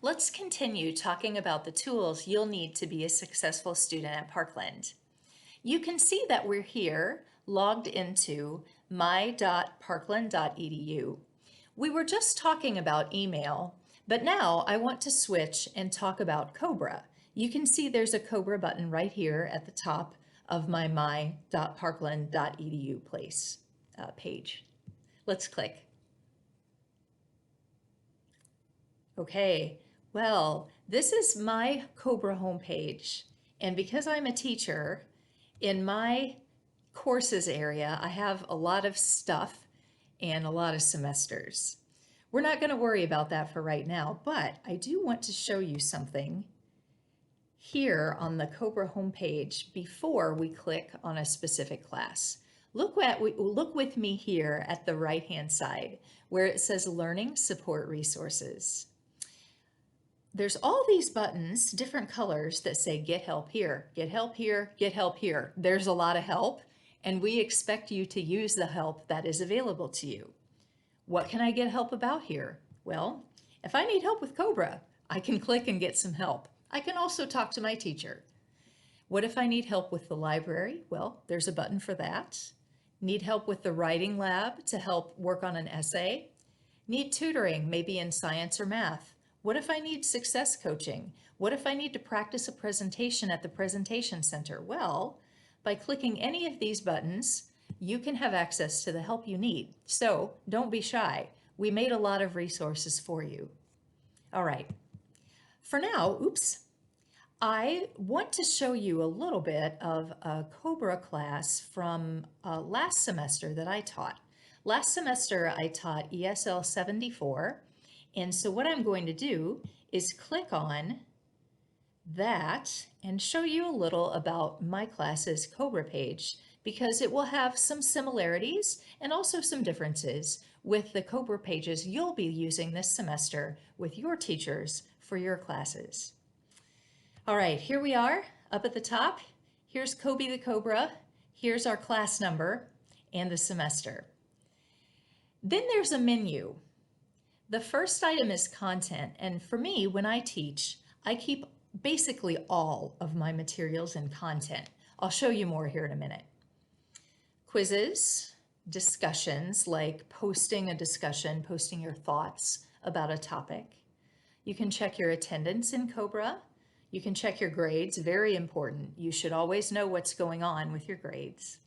Let's continue talking about the tools you'll need to be a successful student at Parkland. You can see that we're here logged into my.parkland.edu. We were just talking about email, but now I want to switch and talk about Cobra. You can see there's a Cobra button right here at the top of my my.parkland.edu page. Let's click. Okay, well, this is my Cobra homepage, and because I'm a teacher, in my courses area, I have a lot of stuff and a lot of semesters. We're not going to worry about that for right now, but I do want to show you something here on the Cobra homepage before we click on a specific class. Look with me here at the right-hand side where it says Learning Support Resources. There's all these buttons, different colors, that say get help here, get help here, get help here. There's a lot of help, and we expect you to use the help that is available to you. What can I get help about here? Well, if I need help with Cobra, I can click and get some help. I can also talk to my teacher. What if I need help with the library? Well, there's a button for that. Need help with the writing lab to help work on an essay? Need tutoring, maybe in science or math? What if I need success coaching? What if I need to practice a presentation at the presentation center? Well, by clicking any of these buttons, you can have access to the help you need. So don't be shy. We made a lot of resources for you. All right. For now, I want to show you a little bit of a Cobra class from last semester that I taught. Last semester, I taught ESL 74. And so what I'm going to do is click on that and show you a little about my class's Cobra page, because it will have some similarities and also some differences with the Cobra pages you'll be using this semester with your teachers for your classes. All right, here we are up at the top. Here's Kobe the Cobra. Here's our class number and the semester. Then there's a menu. The first item is content, and for me, when I teach, I keep basically all of my materials in content. I'll show you more here in a minute. Quizzes, discussions, like posting a discussion, posting your thoughts about a topic. You can check your attendance in Cobra. You can check your grades, very important. You should always know what's going on with your grades.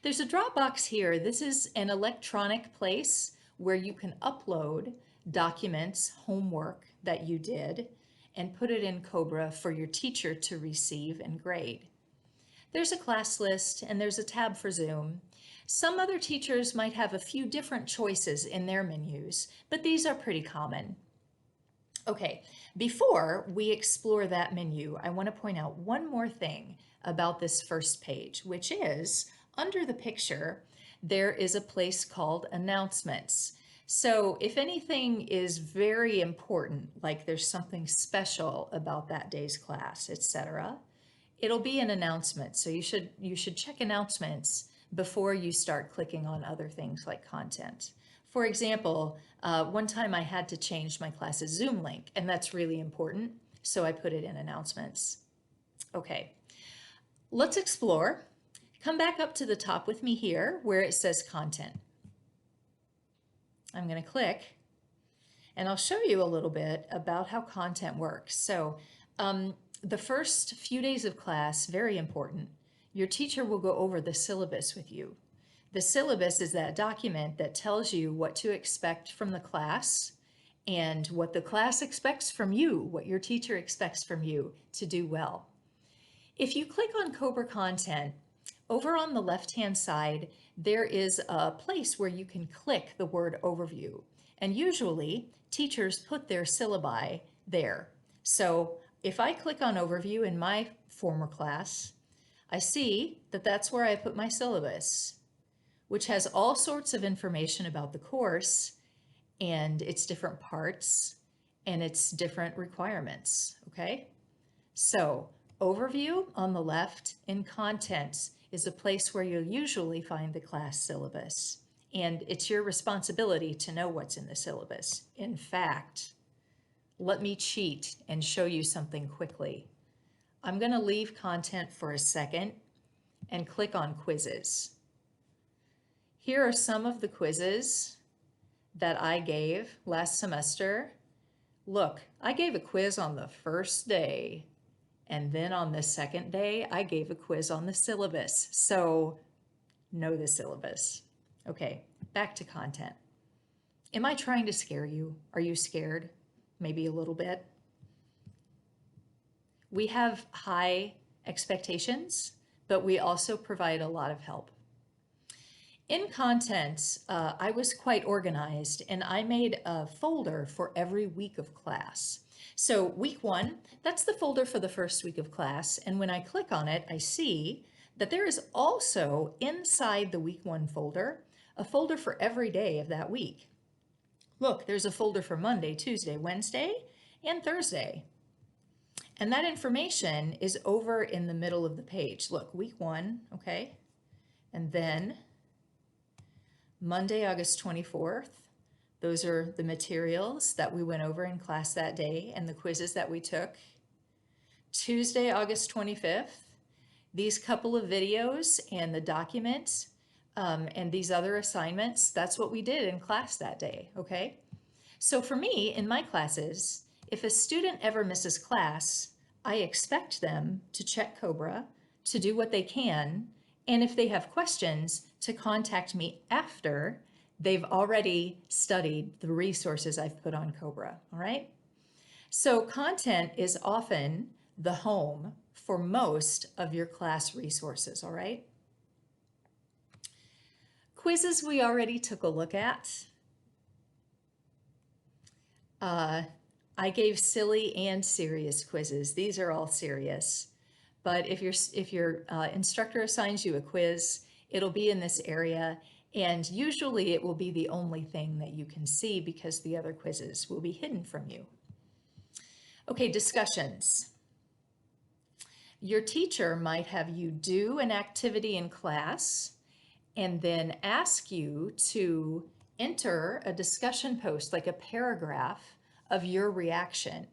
There's a drop box here. This is an electronic place where you can upload documents, homework that you did, and put it in Cobra for your teacher to receive and grade. There's a class list and there's a tab for Zoom. Some other teachers might have a few different choices in their menus, but these are pretty common. Okay, before we explore that menu, I want to point out one more thing about this first page, which is under the picture, there is a place called Announcements. So if anything is very important, like there's something special about that day's class, etc., it'll be an announcement. So you should check announcements before you start clicking on other things like content. For example, one time I had to change my class's Zoom link, and that's really important, so I put it in announcements. Okay, let's explore. Come back up to the top with me here where it says content. I'm going to click, and I'll show you a little bit about how content works. So the first few days of class, very important, your teacher will go over the syllabus with you. The syllabus is that document that tells you what to expect from the class and what the class expects from you, what your teacher expects from you to do well. If you click on Cobra Content, over on the left-hand side, there is a place where you can click the word overview. And usually, teachers put their syllabi there. So if I click on overview in my former class, I see that that's where I put my syllabus, which has all sorts of information about the course and its different parts and its different requirements, okay? So overview on the left and contents is a place where you'll usually find the class syllabus. And it's your responsibility to know what's in the syllabus. In fact, let me cheat and show you something quickly. I'm going to leave content for a second and click on quizzes. Here are some of the quizzes that I gave last semester. Look, I gave a quiz on the first day, and then on the second day, I gave a quiz on the syllabus. So know the syllabus. Okay, back to content. Am I trying to scare you? Are you scared? Maybe a little bit. We have high expectations, but we also provide a lot of help. In content, I was quite organized and I made a folder for every week of class. So week 1, that's the folder for the first week of class. And when I click on it, I see that there is also inside the week 1 folder, a folder for every day of that week. Look, there's a folder for Monday, Tuesday, Wednesday, and Thursday. And that information is over in the middle of the page. Look, week 1, okay? And then Monday, August 24th, those are the materials that we went over in class that day and the quizzes that we took. Tuesday, August 25th, these couple of videos and the documents and these other assignments, that's what we did in class that day, okay? So for me, in my classes, if a student ever misses class, I expect them to check Cobra, to do what they can, and if they have questions, to contact me after they've already studied the resources I've put on Cobra, all right? So content is often the home for most of your class resources, all right? Quizzes we already took a look at. I gave silly and serious quizzes. These are all serious. But if your instructor assigns you a quiz, it'll be in this area, and usually it will be the only thing that you can see because the other quizzes will be hidden from you. Okay, discussions. Your teacher might have you do an activity in class and then ask you to enter a discussion post, like a paragraph of your reaction,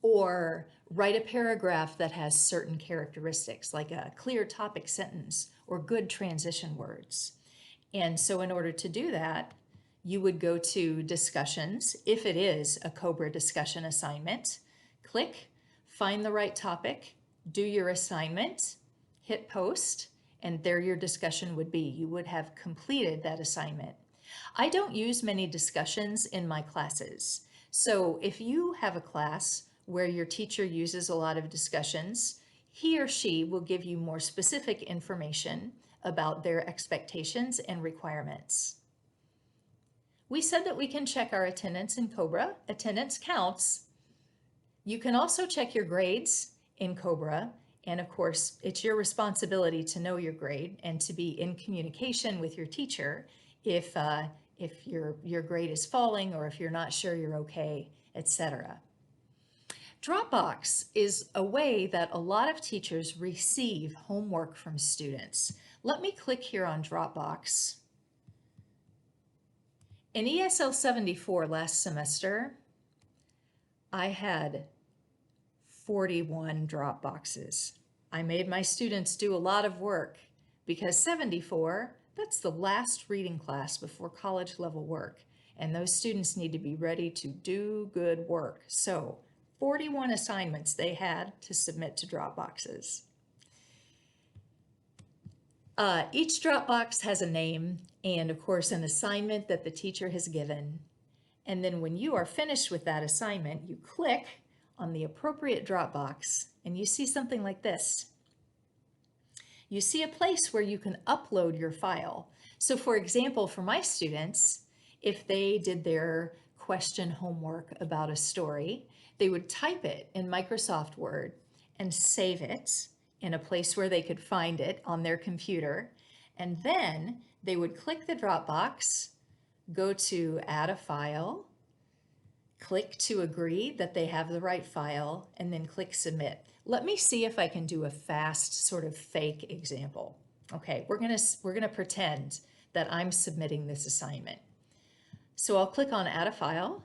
or write a paragraph that has certain characteristics, like a clear topic sentence or good transition words. And so in order to do that, you would go to discussions. If it is a Cobra discussion assignment, click, find the right topic, do your assignment, hit post, and there your discussion would be. You would have completed that assignment. I don't use many discussions in my classes. So if you have a class where your teacher uses a lot of discussions, he or she will give you more specific information about their expectations and requirements. We said that we can check our attendance in Cobra. Attendance counts. You can also check your grades in Cobra. And of course, it's your responsibility to know your grade and to be in communication with your teacher if your grade is falling or if you're not sure you're okay, etc. Dropbox is a way that a lot of teachers receive homework from students. Let me click here on Dropbox. In ESL 74 last semester, I had 41 Dropboxes. I made my students do a lot of work because 74, that's the last reading class before college level work. And those students need to be ready to do good work. So 41 assignments they had to submit to Dropboxes. Each Dropbox has a name and of course an assignment that the teacher has given. And then when you are finished with that assignment, you click on the appropriate Dropbox and you see something like this. You see a place where you can upload your file. So for example, for my students, if they did their question homework about a story, they would type it in Microsoft Word and save it in a place where they could find it on their computer. And then they would click the Dropbox, go to add a file, click to agree that they have the right file, and then click submit. Let me see if I can do a fast sort of fake example. Okay, we're gonna pretend that I'm submitting this assignment. So I'll click on add a file.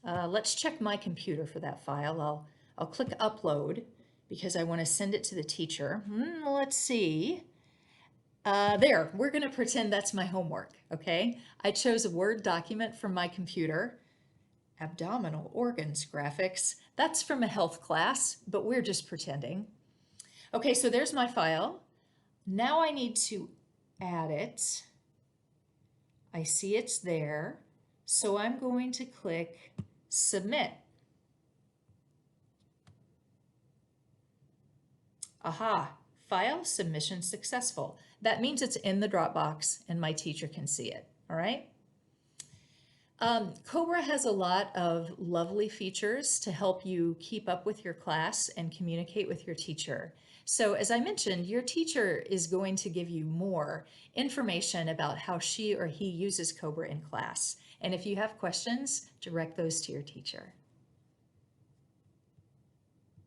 Let's check my computer for that file. I'll click upload because I want to send it to the teacher. Let's see. There, we're going to pretend that's my homework, okay? I chose a Word document from my computer. Abdominal organs graphics. That's from a health class, but we're just pretending. Okay, so there's my file. Now I need to add it. I see it's there, so I'm going to click Submit. Aha, file submission successful. That means it's in the Dropbox and my teacher can see it, all right? Cobra has a lot of lovely features to help you keep up with your class and communicate with your teacher. So as I mentioned, your teacher is going to give you more information about how she or he uses Cobra in class. And if you have questions, direct those to your teacher.